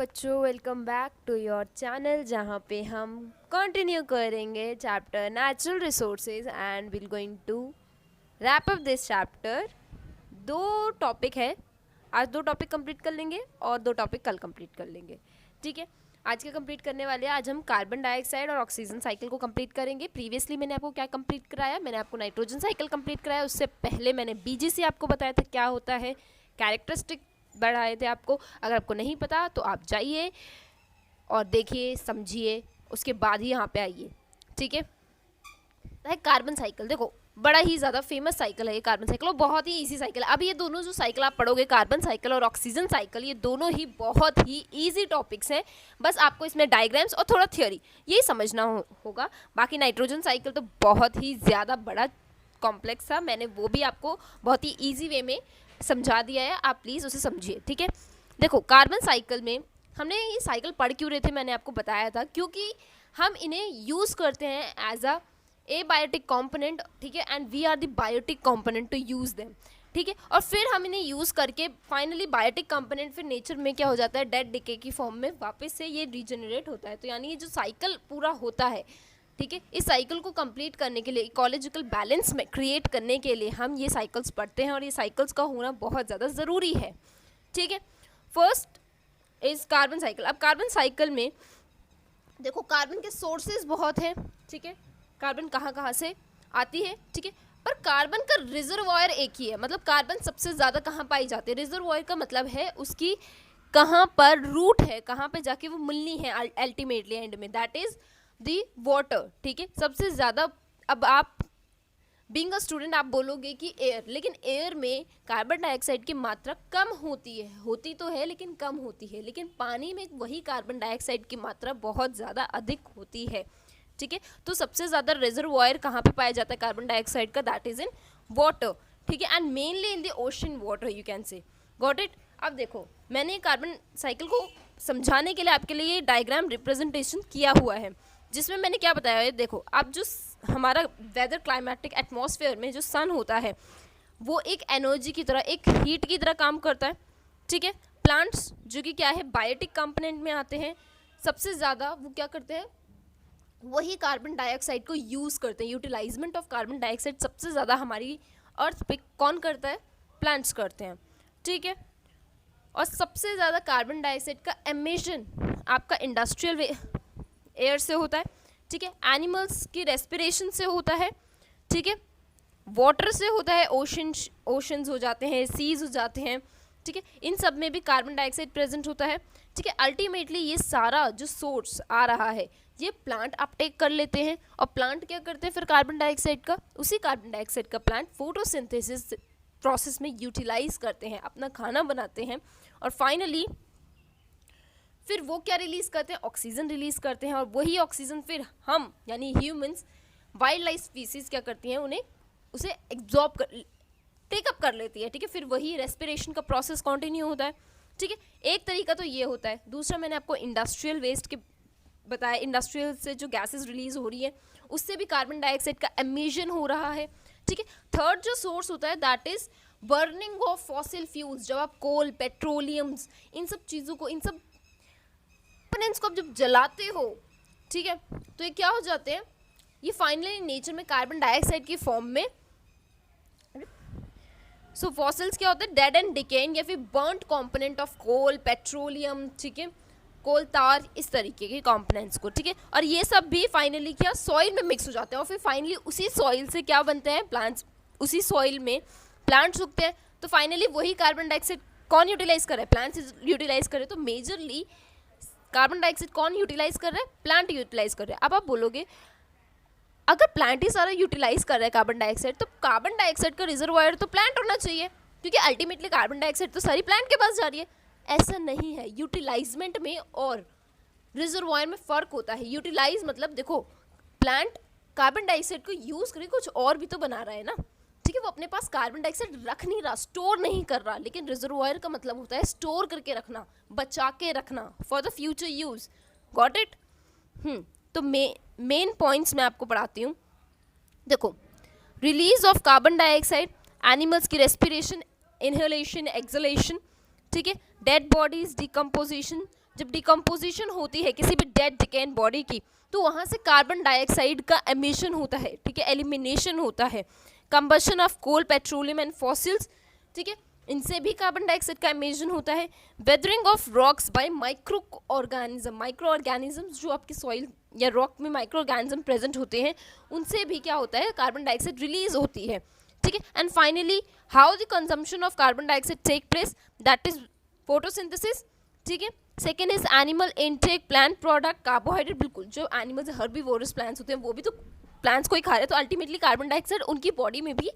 बच्चों, welcome back to your channel जहाँ पे हम कंटिन्यू करेंगे chapter natural resources and will going to wrap up this chapter. 2 topic है, आज 2 टॉपिक कंप्लीट कर लेंगे और 2 टॉपिक कल कंप्लीट कर लेंगे। ठीक है, आज के कंप्लीट करने वाले आज हम कार्बन डाइऑक्साइड और ऑक्सीजन साइकिल को कंप्लीट करेंगे। प्रीवियसली मैंने आपको क्या कंप्लीट कराया, मैंने आपको नाइट्रोजन साइकिल कंप्लीट कराया। उससे पहले मैंने बीजीसी आपको बताया था क्या होता है, कैरेक्टरिस्टिक बढ़ाए थे आपको। अगर आपको नहीं पता तो आप जाइए और देखिए, समझिए, उसके बाद ही यहाँ पे आइए। ठीक है, कार्बन साइकिल देखो बड़ा ही ज़्यादा फेमस साइकिल है ये कार्बन साइकिल, और बहुत ही इजी साइकिल है। अब ये दोनों जो साइकिल आप पढ़ोगे, कार्बन साइकिल और ऑक्सीजन साइकिल, ये दोनों ही बहुत ही इजी टॉपिक्स हैं। बस आपको इसमें डायग्राम्स और थोड़ा थ्योरी यही समझना होगा। बाकी नाइट्रोजन साइकिल तो बहुत ही ज़्यादा बड़ा कॉम्प्लेक्स था, मैंने वो भी आपको बहुत ही ईजी वे में समझा दिया है, आप प्लीज़ उसे समझिए। ठीक है, देखो कार्बन साइकिल में हमने ये साइकिल पढ़ क्यों रहे थे, मैंने आपको बताया था क्योंकि हम इन्हें यूज़ करते हैं एज ए बायोटिक कंपोनेंट। ठीक है, and we are the biotic component to use them. ठीक है, और फिर हम इन्हें यूज़ करके फाइनली बायोटिक कंपोनेंट फिर नेचर में क्या हो जाता है, डेड डिके की फॉर्म में वापस से ये रीजनरेट होता है। तो यानी ये जो साइकिल पूरा होता है, ठीक है, इस साइकिल को कंप्लीट करने के लिए, इकोलॉजिकल बैलेंस में क्रिएट करने के लिए हम ये साइकिल्स पढ़ते हैं, और ये साइकिल्स का होना बहुत ज़्यादा ज़रूरी है। ठीक है, फर्स्ट इज कार्बन साइकिल। अब कार्बन साइकिल में देखो कार्बन के सोर्सेज बहुत हैं। ठीक है, कार्बन कहाँ कहाँ से आती है, ठीक है, पर कार्बन का रिजर्वॉयर एक ही है। मतलब कार्बन सबसे ज़्यादा कहाँ पाई जाती है, रिजर्वॉयर का मतलब है उसकी कहाँ पर रूट है, कहाँ पर जाके वो मिलनी है अल्टीमेटली एंड में, दैट इज़ दी वाटर। ठीक है, सबसे ज़्यादा। अब आप बीइंग अ स्टूडेंट आप बोलोगे कि एयर, लेकिन एयर में कार्बन डाइऑक्साइड की मात्रा कम होती है, होती तो है लेकिन कम होती है। लेकिन पानी में वही कार्बन डाइऑक्साइड की मात्रा बहुत ज़्यादा अधिक होती है। ठीक है, तो सबसे ज़्यादा रिजर्वॉयर कहाँ पे पाया जाता है कार्बन डाइऑक्साइड का, दैट इज़ इन वाटर। ठीक है, and mainly in the ocean water, you can say. Got it. अब देखो मैंने कार्बन साइकिल को समझाने के लिए आपके लिए ये डायग्राम रिप्रेजेंटेशन किया हुआ है, जिसमें मैंने क्या बताया है। देखो अब जो हमारा वेदर क्लाइमेटिक एटमॉस्फेयर में जो सन होता है वो एक एनर्जी की तरह, एक हीट की तरह काम करता है। ठीक है, प्लांट्स जो कि क्या है, बायोटिक कंपोनेंट में आते हैं, सबसे ज़्यादा वो क्या करते हैं, वही कार्बन डाइऑक्साइड को यूज़ करते हैं। यूटिलाइजमेंट ऑफ कार्बन डाइऑक्साइड सबसे ज़्यादा हमारी अर्थ पे कौन करता है, प्लांट्स करते हैं। ठीक है, और सबसे ज़्यादा कार्बन डाइऑक्साइड का एमिशन आपका इंडस्ट्रियल एयर से होता है। ठीक है, एनिमल्स की रेस्पिरेशन से होता है। ठीक है, वाटर से होता है, ओशंस हो जाते हैं, सीज हो जाते हैं। ठीक है, इन सब में भी कार्बन डाइऑक्साइड प्रेजेंट होता है। ठीक है, अल्टीमेटली ये सारा जो सोर्स आ रहा है ये प्लांट अपटेक कर लेते हैं, और प्लांट क्या करते हैं फिर कार्बन डाइऑक्साइड का, उसी कार्बन डाइऑक्साइड का प्लांट फोटोसिंथेसिस प्रोसेस में यूटिलाइज करते हैं, अपना खाना बनाते हैं, और फाइनली फिर वो क्या रिलीज़ करते हैं, ऑक्सीजन रिलीज़ करते हैं। और वही ऑक्सीजन फिर हम यानी ह्यूमंस, वाइल्ड लाइफ स्पीसीज क्या करती हैं, उन्हें उसे एब्जॉर्ब कर, टेकअप कर लेती है। ठीक है, फिर वही रेस्पिरेशन का प्रोसेस कंटिन्यू होता है। ठीक है, एक तरीका तो ये होता है। दूसरा मैंने आपको इंडस्ट्रियल वेस्ट के बताया, इंडस्ट्रियल से जो गैसेज रिलीज हो रही है उससे भी कार्बन डाइऑक्साइड का एमिशन हो रहा है। ठीक है, थर्ड जो सोर्स होता है that is burning of fossil fuels. जब आप कोल, पेट्रोलियम्स, इन सब चीज़ों को, इन सब कंपोनेंट्स को आप जब जलाते हो, ठीक है, तो ये क्या हो जाते हैं, ये फाइनली नेचर में कार्बन डाइऑक्साइड की फॉर्म में। सो फॉसिल्स क्या होते हैं, डेड एंड डिकेइंग या फिर burned component of coal, petroleum, ठीक है, कोल तार, इस तरीके के कंपोनेंट्स को। ठीक है, और ये सब भी फाइनली क्या सॉइल में मिक्स हो जाते हैं, और फिर फाइनली उसी सॉइल से क्या बनते हैं, प्लांट्स। उसी सॉइल में प्लांट्स उगते हैं, तो फाइनली वही कार्बन डाइऑक्साइड कौन यूटिलाइज कर रहा है, प्लांट्स यूटिलाइज कर रहे हैं। तो मेजरली कार्बन डाइऑक्साइड कौन यूटिलाइज कर रहा है, प्लांट यूटिलाइज कर रहे हैं। अब आप बोलोगे अगर प्लांट ही सारा यूटिलाइज कर रहा है कार्बन डाइऑक्साइड, तो कार्बन डाइऑक्साइड का रिजर्वॉयर तो प्लांट होना चाहिए, क्योंकि अल्टीमेटली कार्बन डाइऑक्साइड तो सारी प्लांट के पास जा रही है। ऐसा नहीं है, यूटिलाइजमेंट में और रिजर्वॉयर में फ़र्क होता है। यूटिलाइज मतलब देखो प्लांट कार्बन डाइऑक्साइड को यूज़ करके कुछ और भी तो बना रहा है ना। ठीक है, वो अपने पास कार्बन डाइऑक्साइड रख नहीं रहा, स्टोर नहीं कर रहा, लेकिन रिजर्वॉयर का मतलब होता है स्टोर करके रखना, बचा के रखना for the future use. Got it. तो मेन पॉइंट्स मैं आपको पढ़ाती हूँ। देखो, release of carbon dioxide, animals की रेस्पिरेशन, इनहेलेशन, एक्सलेशन, ठीक है, डेड बॉडीज डिकम्पोजिशन, जब डिकम्पोजिशन होती है किसी भी डेड डिकेन बॉडी की, तो वहाँ से कार्बन डाइऑक्साइड का एमिशन होता है, ठीक है, एलिमिनेशन होता है। Combustion of coal, petroleum and fossils, ठीक है, इनसे भी कार्बन डाइऑक्साइड का एमिशन होता है। Weathering of rocks bye micro organism, जो आपकी सॉइल या रॉक में माइक्रो ऑर्गेनिज्म प्रेजेंट होते हैं, उनसे भी क्या होता है, कार्बन डाइऑक्साइड रिलीज होती है, ठीक है। And finally how the consumption of carbon dioxide take place, that is photosynthesis, ठीक है। Second is animal intake, plant product, carbohydrate, बिल्कुल जो एनिमल्स हर्बीवोरस प्लांट्स होते हैं वो भी तो प्लांट्स को ही खा रहे हैं, तो अल्टीमेटली कार्बन डाइऑक्साइड उनकी बॉडी में भी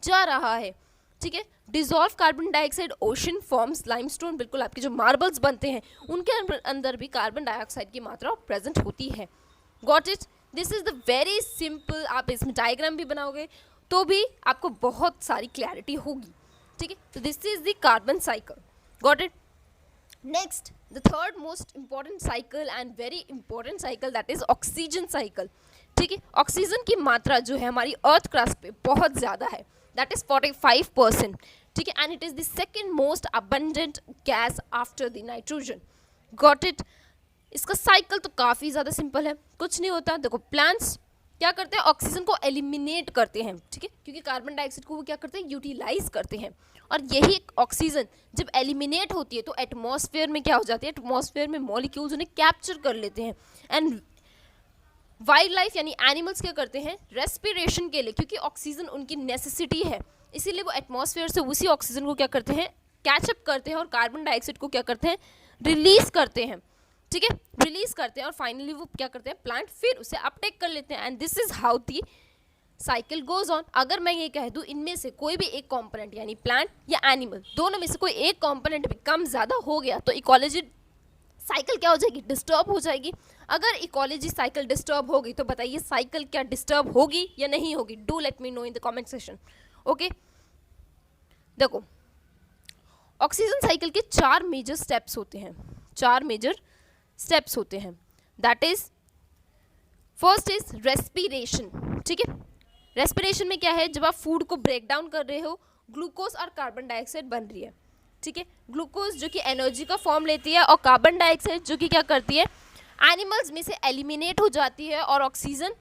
जा रहा है, ठीक है। Dissolve carbon dioxide ocean forms limestone, बिल्कुल आपके जो मार्बल्स बनते हैं उनके अंदर भी कार्बन डाइऑक्साइड की मात्रा प्रेजेंट होती है। Got it? This is the very simple, आप इसमें डायग्राम भी बनाओगे तो भी आपको बहुत सारी क्लैरिटी होगी, ठीक है। तो this is the carbon cycle, got it. Next, the third most important cycle and very important cycle, that is oxygen cycle, ठीक है। ऑक्सीजन की मात्रा जो है हमारी अर्थ क्रस्ट पे बहुत ज़्यादा है, दैट इज 45%, ठीक है, and it is the second most abundant gas after the nitrogen, got it. इसका साइकिल तो काफ़ी ज़्यादा सिंपल है, कुछ नहीं होता। देखो प्लांट्स क्या करते हैं, ऑक्सीजन को एलिमिनेट करते हैं, ठीक है, क्योंकि कार्बन डाइऑक्साइड को वो क्या करते हैं, यूटिलाइज करते हैं, और यही ऑक्सीजन जब एलिमिनेट होती है तो एटमॉस्फेयर में क्या हो जाती है, एटमॉस्फेयर में मॉलिक्यूल्स उन्हें कैप्चर कर लेते हैं। एंड वाइल्ड लाइफ यानी एनिमल्स क्या करते हैं, रेस्पिरेशन के लिए, क्योंकि ऑक्सीजन उनकी नेसेसिटी है, इसीलिए वो एटमॉस्फेयर से उसी ऑक्सीजन को क्या करते हैं, कैचअप करते हैं, और कार्बन डाइऑक्साइड को क्या करते हैं, रिलीज करते हैं, ठीक है, रिलीज करते हैं, और फाइनली वो क्या करते हैं, प्लांट फिर उसे अपटेक कर लेते हैं। And this is how the cycle goes on. अगर मैं ये कह दूँ इनमें से कोई भी एक कॉम्पोनेंट यानी प्लांट या एनिमल, दोनों में से कोई एक कॉम्पोनेंट भी कम ज़्यादा हो गया तो इकोलॉजी साइकिल क्या हो जाएगी, डिस्टर्ब हो जाएगी। अगर इकोलॉजी साइकिल डिस्टर्ब होगी तो बताइए साइकिल क्या डिस्टर्ब होगी या नहीं होगी? Do let me know in the comment section, okay. देखो ऑक्सीजन साइकिल के 4 मेजर स्टेप्स होते हैं, 4 मेजर स्टेप्स होते हैं, that is first is respiration, ठीक है। रेस्पिरेशन में क्या है, जब आप फूड को ब्रेक डाउन कर रहे हो, ग्लूकोज और कार्बन डाइऑक्साइड बन रही है, ठीक है। ग्लूकोज जो कि एनर्जी का फॉर्म लेती है, और कार्बन डाइऑक्साइड जो कि क्या करती है, एनिमल्स में से एलिमिनेट हो जाती है, और ऑक्सीजन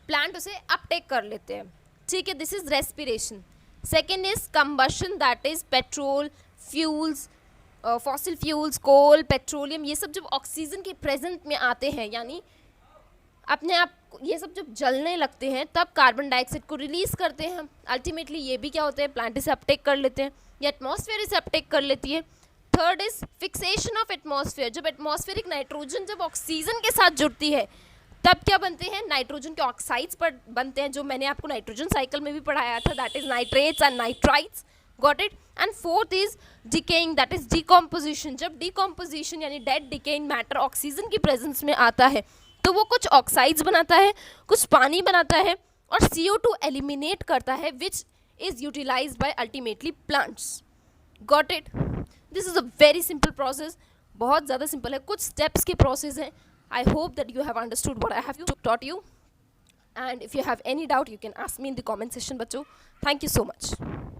प्लांट उसे अपटेक कर लेते हैं, ठीक है। This is respiration. Second is combustion, that is petrol, fuels, fossil fuels, coal, petroleum, ये सब जब ऑक्सीजन के प्रेजेंट में आते हैं, यानी अपने आप ये सब जब जलने लगते हैं, तब कार्बन डाइऑक्साइड को रिलीज करते हैं। अल्टीमेटली ये भी क्या होते हैं, प्लांट इसे अपटेक कर लेते हैं, या एटमॉस्फेयर इसे अपटेक कर लेती है। Third is fixation of atmosphere, जब एटमॉस्फेरिक नाइट्रोजन जब ऑक्सीजन के साथ जुड़ती है तब क्या बनते हैं, नाइट्रोजन के ऑक्साइड्स पर बनते हैं, जो मैंने आपको नाइट्रोजन साइकिल में भी पढ़ाया था, that is nitrates and nitrites, got it. And fourth is decaying, that is decomposition, जब डिकम्पोजिशन यानी डेड डिकेइंग मैटर ऑक्सीजन की प्रेजेंस में आता है तो वो कुछ ऑक्साइड्स बनाता है, कुछ पानी बनाता है, और CO2 एलिमिनेट करता है, which is utilised by ultimately plants, got it. This is a very simple process, बहुत ज़्यादा सिंपल है, कुछ स्टेप्स के प्रोसेस हैं। I hope that you have understood what I have taught you, and if you have any doubt you can ask me in the comment section बच्चों। Thank you so much.